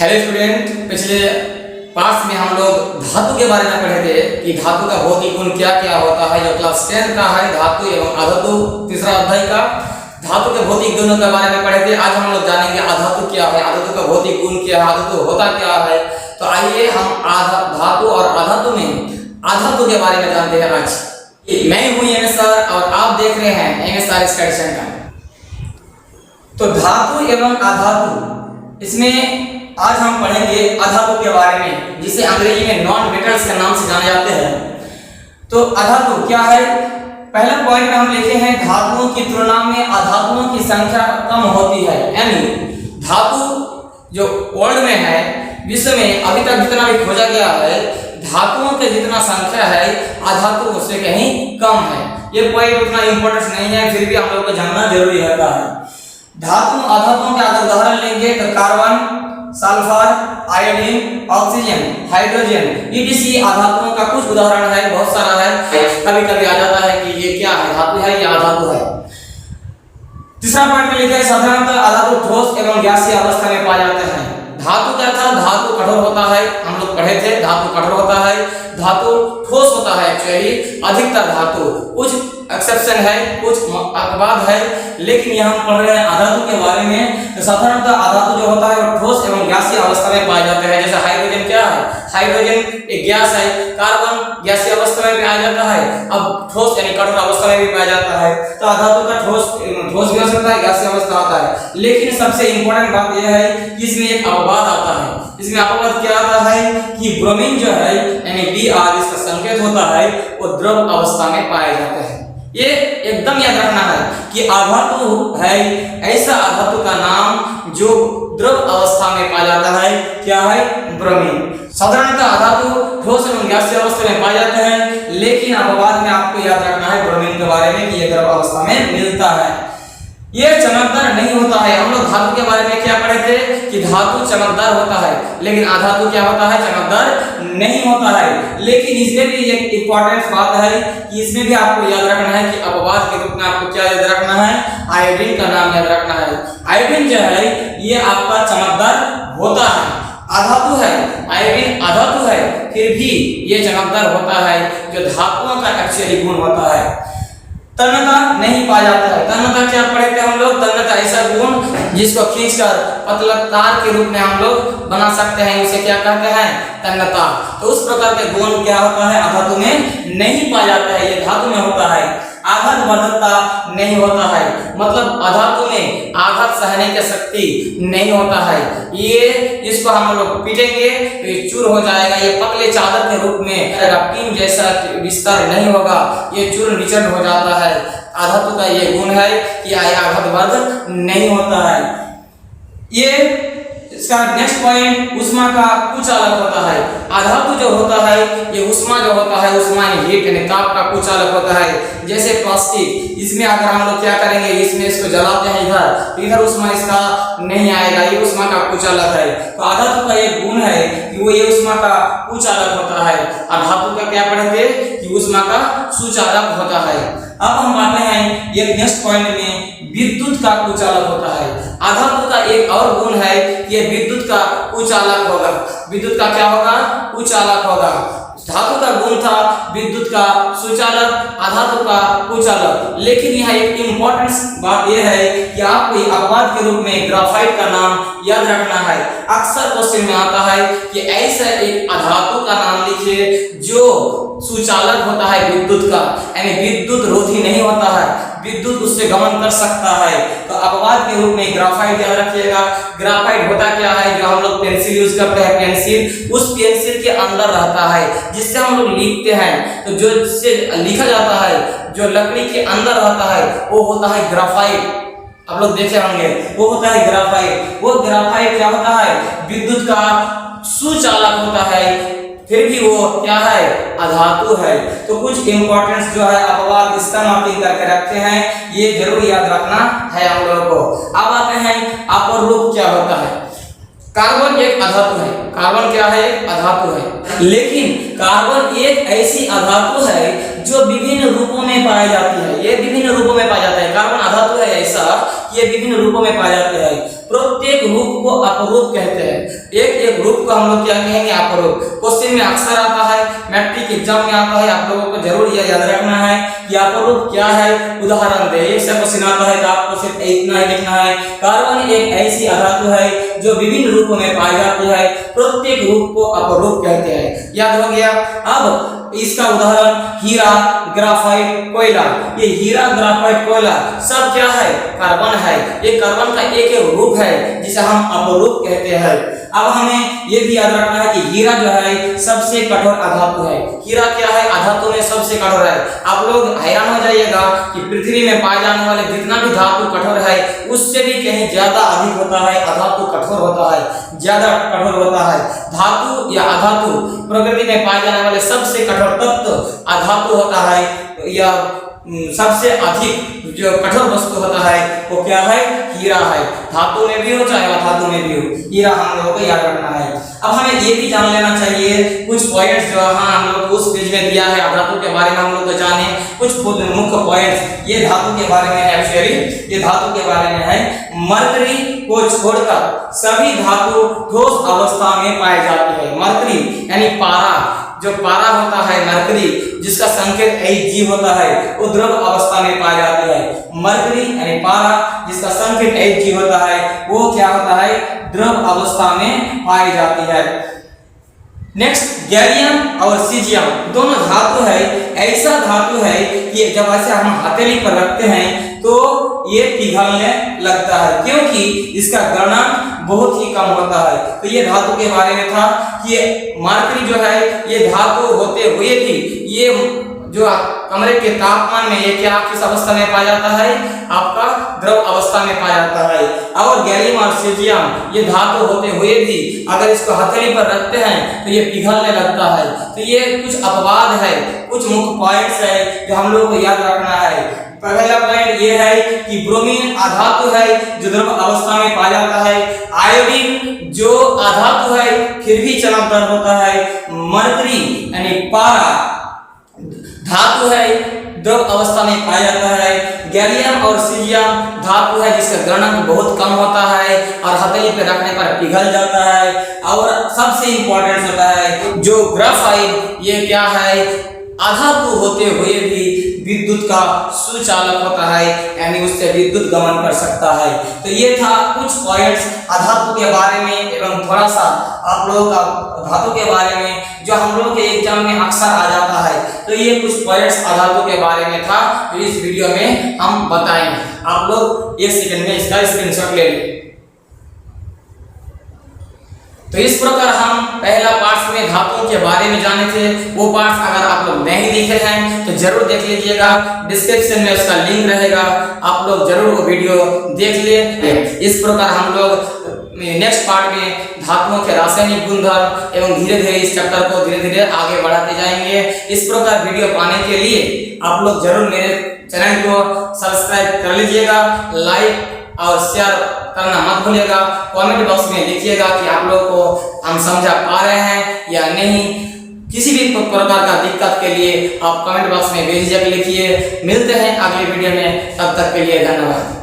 Hello student, पिछले parts में हम लोग धातु के बारे में पढ़े थे कि धातु का भौतिक गुण क्या क्या होता है। जो क्लास 10 का है धातु एवं अधातु तीसरा अध्याय का धातु के भौतिक गुणों के बारे में पढ़े थे। आज हम लोग जानेंगे अधातु क्या है, अधातु का भौतिक गुण क्या है, अधातु होता क्या है। तो आइए हम धातु और अधातु में अधातु के बारे में जानते हैं। आज मैं हूँ एमएसआर और आप देख रहे हैं एमएसआर स्टडी सेंटर। तो धातु एवं अधातु, इसमें आज हम पढ़ेंगे अधातु के बारे में, जिसे अंग्रेजी में नॉन मेटल्स के नाम से जाने जाते हैं। तो अधातु क्या है? पहले पॉइंट में हम लिखे हैं धातुओं की तुलना में अधातुओं की संख्या कम होती है। यानी धातु जो वर्ल्ड में है, विश्व में अभी तक जितना भी खोजा गया है, धातुओं के जितना संख्या है अधातु उससे कहीं कम है। ये पॉइंट उतना इंपॉर्टेंट नहीं है, फिर भी हम लोग को जानना जरूरी होता है। धातु अधातुओं के अगर उदाहरण लेंगे तो carbon, sulphur, iodine, oxygen, hydrogen, etc अधातुओं का कुछ उदाहरण है। बहुत सारा है, कभी कभी आ जाता है कि ये क्या है, धातु है या अधातु है। तीसरा पॉइंट में लिखा है साधारणतः अधातु ठोस एवं गैसीय अवस्था में पाए जाते हैं। धातु क्या था? धातु कठोर होता है, हम लोग पढ़े थे धातु कठोर होता है, धातु ठोस होता है। एक्चुअली अधिकतर धातु, कुछ एक्सेप्शन है, कुछ अपवाद है, लेकिन यहाँ हम पढ़ रहे हैं अधातु के बारे में। तो साधारणतः अधातु जो होता है वो ठोस एवं गैसीय अवस्था में पाए जाते हैं। जैसे हाइड्रोजन क्या है? हाइड्रोजन एक गैस है, कार्बन गैसीय अवस्था में पाया जाता है, अब ठोस यानी कठोर अवस्था में भी पाया जाता है। तो अधातु का ठोस भी हो सकता है, गैसीय अवस्था होता है। लेकिन सबसे इंपॉर्टेंट बात यह है कि इसमें एक अपवाद आता है। इसमें अपवाद क्या आता है कि ब्रोमीन जो है यानी Br, इसका संकेत होता है, वो द्रव अवस्था में पाए जाते हैं। ये एकदम याद रखना है कि अधातु है ऐसा अधातु का नाम जो द्रव अवस्था में पाया जाता है। क्या है? ब्रोमीन। साधारणतः अधातु ठोस एवं गैसीय अवस्था में पाए जाते हैं, लेकिन अपवाद में आपको याद रखना है ब्रोमीन के बारे में कि ये द्रव अवस्था में मिलता है। ये चमकदार नहीं होता है। हम लोग धातु के बारे में क्या पढ़े थे कि धातु चमकदार होता है, लेकिन अधातु क्या होता है? चमकदार नहीं होता है। लेकिन इसमें भी एक इंपॉर्टेंट बात है कि इसमें भी आपको याद रखना है कि अपवाद के रूप में आपको क्या याद रखना है? आयोडीन का नाम याद रखना है। आयोडीन जो है ये आपका चमकदार होता है, अधातु है, आयोडीन अधातु है, फिर भी ये चमकदार होता है, जो धातुओं का एक्चुअली गुण होता है। तन्यता नहीं पाया जाता है। तन्यता क्या पढ़े थे हम लोग? तन्यता ऐसा गुण जिसको खींचकर पतला तार के रूप में हम लोग बना सकते हैं, उसे क्या कहते हैं? तन्यता। तो उस प्रकार के गुण क्या होता है? अधातु में नहीं पाया जाता है, ये धातु में होता है। आघात वर्धकता नहीं होता है, मतलब अधातु में आघात सहने की शक्ति नहीं होता है। ये इसको हम लोग पीटेंगे तो ये चूर हो जाएगा, ये पतले चादर के रूप में टीम जैसा विस्तार नहीं होगा, ये चूर निचड़ हो जाता है। अधातु का ये गुण है कि आघात वर्धक नहीं होता है। ये इसका नेक्स्ट पॉइंट उष्मा का कुचालक होता है। अधातु जो होता है ये उष्मा जो होता है, उष्मा हीट यानी ताप का कुचालक होता है। जैसे प्लास्टिक, इसमें अगर हम लोग क्या करेंगे, इसमें इसको जलाते हैं इधर उष्मा इसका नहीं आएगा, ये उष्मा का कुचालक है। तो अधातु का एक गुण है कि वो ये उष्मा का कुचालक होता है। अधातु का क्या पढ़े थे कि उष्मा का सुचालक होता है। अब हम आते हैं एक नेक्स्ट पॉइंट में, विद्युत का कुचालक होता है। अधातु का एक और गुण है कि विद्युत का कुचालक होगा। विद्युत का क्या होगा? कुचालक होगा। धातु का गुण था विद्युत का सुचालक, अधातु का कुचालक। लेकिन यहाँ एक इंपॉर्टेंट बात यह है कि आपको अपवाद के रूप में ग्राफाइट का नाम याद रखना है। अक्सर क्वेश्चन में आता है कि ऐसा एक अधातु का नाम लिखिए जो सुचालक होता है विद्युत का, यानी विद्युत रोधी नहीं होता है, विद्युत उससे गमन कर सकता है। तो अपवाद के रूप में ग्राफाइट याद रखिएगा। ग्राफाइट होता क्या है? जो हम लोग पेंसिल यूज करते हैं, पेंसिल, उस पेंसिल के अंदर रहता है जिससे हम लोग लिखते हैं। तो जो जिससे लिखा जाता है, जो लकड़ी के अंदर रहता है, वो होता है ग्राफाइट। आप लोग देखे होंगे, वो होता है ग्राफाइट। वो ग्राफाइट क्या होता है? विद्युत का सुचालक होता है, फिर भी वो क्या है? अधातु है। तो कुछ इंपॉर्टेंस जो है अपवाद इसका नोटिंग करके रखते हैं, ये जरूर याद रखना है हम लोगों को। अब आते हैं अपर रूप क्या होता है। कार्बन एक अधातु है। कार्बन क्या है? अधातु है। लेकिन कार्बन एक ऐसी अधातु है जो विभिन्न रूपों में पाई जाती है। ये विभिन्न रूपों में पाया जाता है। कार्बन अधातु है ऐसा, ये विभिन्न रूपों में पाए जाते हैं। प्रत्येक रूप को अपरूप कहते हैं। एक एक रूप को हम लोग क्या कहेंगे अपरूप। क्वेश्चन में अक्सर आता है, मैट्रिक एग्जाम में आता है, आप लोगों को जरूर यह याद रखना है कि अपरूप क्या है। उदाहरण दे, एक से क्वेश्चन आता है तो आपको सिर्फ इतना ही लिखना है। कार्बन एक ऐसी अधातु है जो विभिन्न रूपों में पाई जाती है, प्रत्येक रूप को अपरूप कहते हैं। याद हो गया। अब इसका उदाहरण हीरा, ग्राफाइट, कोयला। ये हीरा, ग्राफाइट, कोयला सब क्या है? कार्बन है। ये कार्बन का एक एक रूप है जिसे हम अपरूप कहते हैं। अब हमें ये भी याद रखना है कि हीरा जो है सबसे कठोर अधातु है। हीरा क्या है? अधातु में सबसे कठोर है। आप लोग हैरान हो जाइएगा कि पृथ्वी में पाए जाने वाले जितना भी धातु कठोर है उससे भी कहीं ज्यादा अधिक होता है, अधातु कठोर होता है, ज्यादा कठोर होता है। धातु या अधातु प्रकृति में पाए जाने वाले सबसे कठोर तत्व अधातु होता है, या सबसे अधिक जो कठोर वस्तु होता है वो क्या है? हीरा है। धातु में भी हो चाहे अधातु में भी हो, हीरा हम लोगों को याद रखना है। अब हमें ये भी जान लेना चाहिए कुछ पॉइंट्स जो हम लोग उस पेज में दिया है धातु के बारे में हम लोग तो जाने कुछ मुख्य पॉइंट्स। ये धातु के बारे में है, एक्चुअली ये धातु के बारे में है। मरकरी को छोड़कर सभी धातु ठोस अवस्था में पाई जाती है। मरकरी यानी पारा, जो पारा होता है मरकरी, जिसका संकेत Hg होता है, वो द्रव अवस्था में पाई जाती है। मरकरी यानी पारा जिसका संकेत Hg होता है वो क्या होता है? द्रव अवस्था में पाई जाती है। नेक्स्ट, गैलियम और सीजियम दोनों धातु है। ऐसा धातु है कि जब ऐसे हम हथेली पर रखते हैं तो ये पिघलने लगता है, क्योंकि इसका गलनांक बहुत ही कम होता है। तो ये धातु के बारे में था कि मरकरी जो है ये धातु होते हुए भी ये जो कमरे के तापमान में ये क्या किस अवस्था में पाया जाता है? आपका द्रव अवस्था में पाया जाता है। और गैलियम और सीजियम ये धातु होते हुए भी अगर इसको हथेली पर रखते हैं तो ये पिघलने लगता है। तो ये कुछ अपवाद है, कुछ मुख्य पॉइंट्स है जो हम लोग को याद रखना है। पहला पॉइंट ये है कि ब्रोमीन अधातु है जो द्रव अवस्था में पाया जाता है। आयोडीन जो अधातु है फिर भी चमकदार होता है। मरकरी यानी पारा धातु है, द्रव अवस्था में पाया जाता है। गैलियम और सीजियम धातु है जिसका गलनांक बहुत कम होता है और हथेली पे रखने पर पिघल जाता है। और सबसे इंपॉर्टेंट होता है जो ग्राफाइट, ये क्या है? अधातु होते हुए भी विद्युत का सुचालक होता है, यानी उससे विद्युत गमन कर सकता है। तो ये था कुछ पॉइंट्स अधातु के बारे में एवं थोड़ा सा आप लोगों का धातु के बारे में जो हम लोग के एग्जाम में अक्सर आ जाता है। तो ये कुछ पॉइंट्स अधातु के बारे में था जो इस वीडियो में हम बताएंगे। आप लोग 1 सेकंड में इसका स्क्रीनशॉट ले लें। तो इस प्रकार हम पहला पार्ट में धातुओं के बारे में जाने थे। वो पार्ट अगर आप लोग नहीं देखे हैं तो जरूर देख लीजिएगा, डिस्क्रिप्शन में उसका लिंक रहेगा, आप लोग जरूर वो वीडियो देख ले। इस प्रकार हम लोग नेक्स्ट पार्ट में धातुओं के रासायनिक गुणधर्म एवं धीरे धीरे इस चैप्टर को धीरे धीरे आगे बढ़ाते जाएंगे। इस प्रकार वीडियो पाने के लिए आप लोग जरूर मेरे चैनल को सब्सक्राइब कर लीजिएगा, लाइक और शेयर करना मत भूलिएगा। कमेंट बॉक्स में लिखिएगा कि आप लोग को हम समझा पा रहे हैं या नहीं। किसी भी प्रकार का दिक्कत के लिए आप कमेंट बॉक्स में बेझिझक लिखिए। मिलते हैं अगले वीडियो में, तब तक के लिए धन्यवाद।